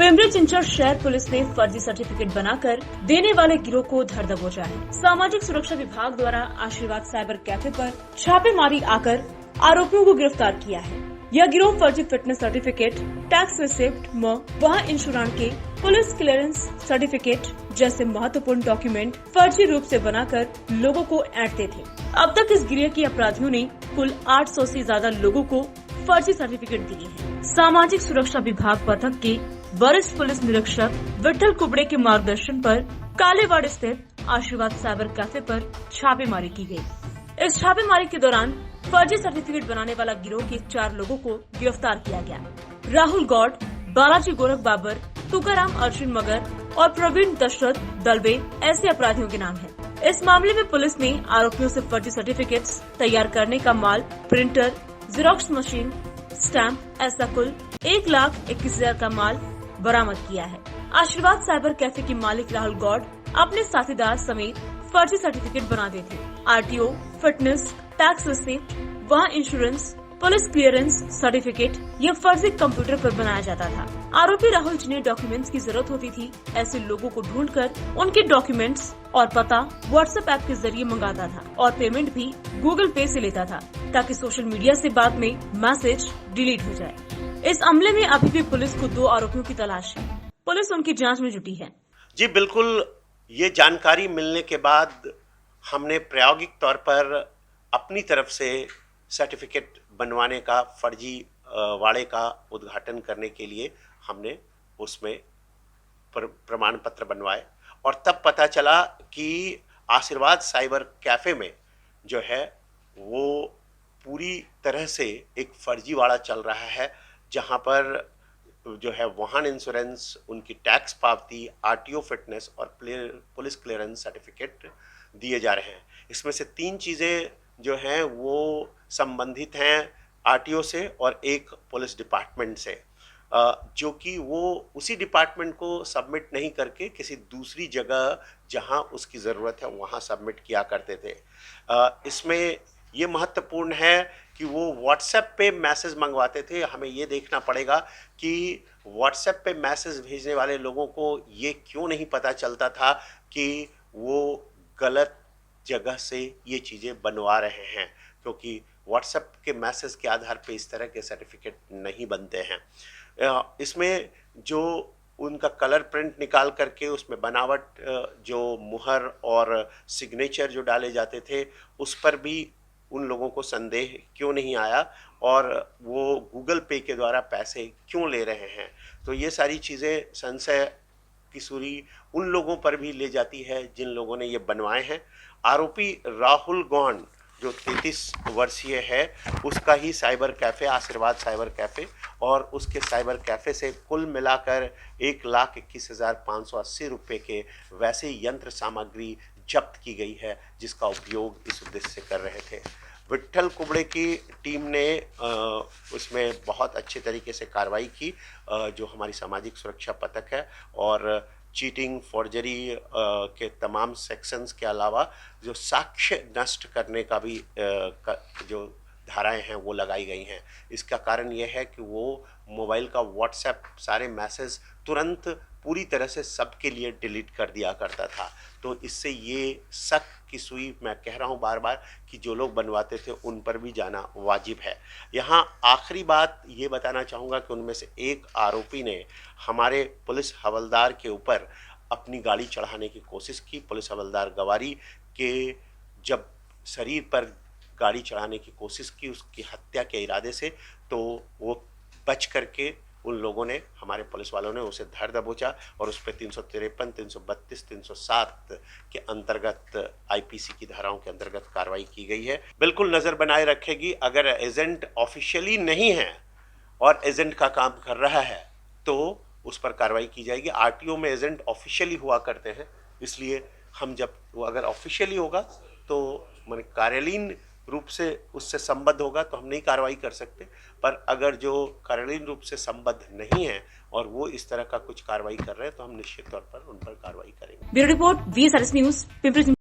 पिंपरी चिंचवड शहर पुलिस ने फर्जी सर्टिफिकेट बनाकर देने वाले गिरोह को धर दबोचा है। सामाजिक सुरक्षा विभाग द्वारा आशीर्वाद साइबर कैफे पर छापेमारी आकर आरोपियों को गिरफ्तार किया है। यह गिरोह फर्जी फिटनेस सर्टिफिकेट, टैक्स रिसिप्ट, वाहन इंश्योरेंस के पुलिस क्लियरेंस सर्टिफिकेट जैसे महत्वपूर्ण डॉक्यूमेंट फर्जी रूप से बनाकर लोगों को ऐंठते थे। अब तक इस गिरोह के अपराधियों ने कुल 800 से ज्यादा लोगों को फर्जी सर्टिफिकेट दिए हैं। सामाजिक सुरक्षा विभाग पथक के वरिष्ठ पुलिस निरीक्षक विठल कुबड़े के मार्गदर्शन पर कालेवाड़ स्थित आशीर्वाद साइबर कैफे पर छापेमारी की गई। इस छापेमारी के दौरान फर्जी सर्टिफिकेट बनाने वाला गिरोह के 4 लोगों को गिरफ्तार किया गया। राहुल गौड़, बालाजी गोरख बाबर, तुकाराम अर्जुन मगर और प्रवीण दशरथ दलवे ऐसे अपराधियों के नाम हैं। इस मामले में पुलिस ने आरोपियों से फर्जी सर्टिफिकेट्स तैयार करने का माल, प्रिंटर, जेरॉक्स मशीन, स्टैम्प ऐसा कुल 1,21,000 का माल बरामद किया है। आशीर्वाद साइबर कैफे के मालिक राहुल गौड़ अपने साथीदार समेत फर्जी सर्टिफिकेट बनाते थे। आरटीओ, फिटनेस, टैक्स रिसिप्ट, वाहन इंश्योरेंस, पुलिस क्लियरेंस सर्टिफिकेट यह फर्जी कंप्यूटर पर बनाया जाता था। आरोपी राहुल जिन्हें डॉक्यूमेंट्स की जरूरत होती थी, ऐसे लोगों को ढूंढकर उनके डॉक्यूमेंट्स और पता व्हाट्सएप ऐप के जरिए मंगाता था और पेमेंट भी गूगल पे से लेता था ताकि सोशल मीडिया से बाद में मैसेज डिलीट हो जाए। इस मामले में अभी भी पुलिस को 2 आरोपियों की तलाश है। पुलिस उनकी जांच में जुटी है। जी बिल्कुल, ये जानकारी मिलने के बाद हमने प्रायोगिक तौर पर अपनी तरफ से सर्टिफिकेट बनवाने का फर्जी वाड़े का उद्घाटन करने के लिए हमने उसमें प्रमाण पत्र बनवाए और तब पता चला कि आशीर्वाद साइबर कैफे में जो है वो पूरी तरह से एक फर्जी वाड़ा चल रहा है, जहां पर जो है वाहन इंश्योरेंस, उनकी टैक्स पावती, आरटीओ फिटनेस और पुलिस क्लियरेंस सर्टिफिकेट दिए जा रहे हैं। इसमें से 3 चीज़ें जो हैं वो संबंधित हैं आरटीओ से और एक पुलिस डिपार्टमेंट से, जो कि वो उसी डिपार्टमेंट को सबमिट नहीं करके किसी दूसरी जगह जहां उसकी ज़रूरत है वहां सबमिट किया करते थे। इसमें ये महत्वपूर्ण है कि वो व्हाट्सएप पे मैसेज मंगवाते थे। हमें ये देखना पड़ेगा कि व्हाट्सएप पे मैसेज भेजने वाले लोगों को ये क्यों नहीं पता चलता था कि वो गलत जगह से ये चीज़ें बनवा रहे हैं, क्योंकि व्हाट्सएप के मैसेज के आधार पे इस तरह के सर्टिफिकेट नहीं बनते हैं। इसमें जो उनका कलर प्रिंट निकाल करके उसमें बनावट, जो मुहर और सिग्नेचर जो डाले जाते थे, उस पर भी उन लोगों को संदेह क्यों नहीं आया और वो गूगल पे के द्वारा पैसे क्यों ले रहे हैं। तो ये सारी चीज़ें संशय की सुरी उन लोगों पर भी ले जाती है जिन लोगों ने ये बनवाए हैं। आरोपी राहुल गौड़ जो 33 वर्षीय है, उसका ही साइबर कैफ़े, आशीर्वाद साइबर कैफ़े, और उसके साइबर कैफ़े से कुल मिलाकर 1,21,580 रुपये के वैसे यंत्र सामग्री जब्त की गई है जिसका उपयोग इस उद्देश्य से कर रहे थे। विठल कुबड़े की टीम ने उसमें बहुत अच्छे तरीके से कार्रवाई की, जो हमारी सामाजिक सुरक्षा पथक है, और चीटिंग, फॉर्जरी के तमाम सेक्शंस के अलावा जो साक्ष्य नष्ट करने का भी जो धाराएं हैं वो लगाई गई हैं। इसका कारण ये है कि वो मोबाइल का व्हाट्सएप सारे मैसेज तुरंत पूरी तरह से सबके लिए डिलीट कर दिया करता था। तो इससे ये शक की सुई, मैं कह रहा हूँ बार बार, कि जो लोग बनवाते थे उन पर भी जाना वाजिब है। यहाँ आखिरी बात ये बताना चाहूँगा कि उनमें से एक आरोपी ने हमारे पुलिस हवलदार के ऊपर अपनी गाड़ी चढ़ाने की कोशिश की। पुलिस हवलदार गवारी के जब शरीर पर गाड़ी चढ़ाने की कोशिश की उसकी हत्या के इरादे से, तो वो बच करके उन लोगों ने, हमारे पुलिस वालों ने उसे धर दबोचा और उस पर 353, 332, 307 के अंतर्गत आईपीसी की धाराओं के अंतर्गत कार्रवाई की गई है। बिल्कुल नज़र बनाए रखेगी, अगर एजेंट ऑफिशियली नहीं है और एजेंट का काम कर रहा है तो उस पर कार्रवाई की जाएगी। आरटीओ में एजेंट ऑफिशियली हुआ करते हैं, इसलिए हम जब वो अगर ऑफिशियली होगा तो माने कार्यालयीन रूप से उससे संबद्ध होगा तो हम नहीं कार्रवाई कर सकते, पर अगर जो कार्यालयीन रूप से संबद्ध नहीं है और वो इस तरह का कुछ कार्रवाई कर रहे हैं तो हम निश्चित तौर पर उन पर कार्रवाई करेंगे। Bureau report, VSRS news, Pimpri.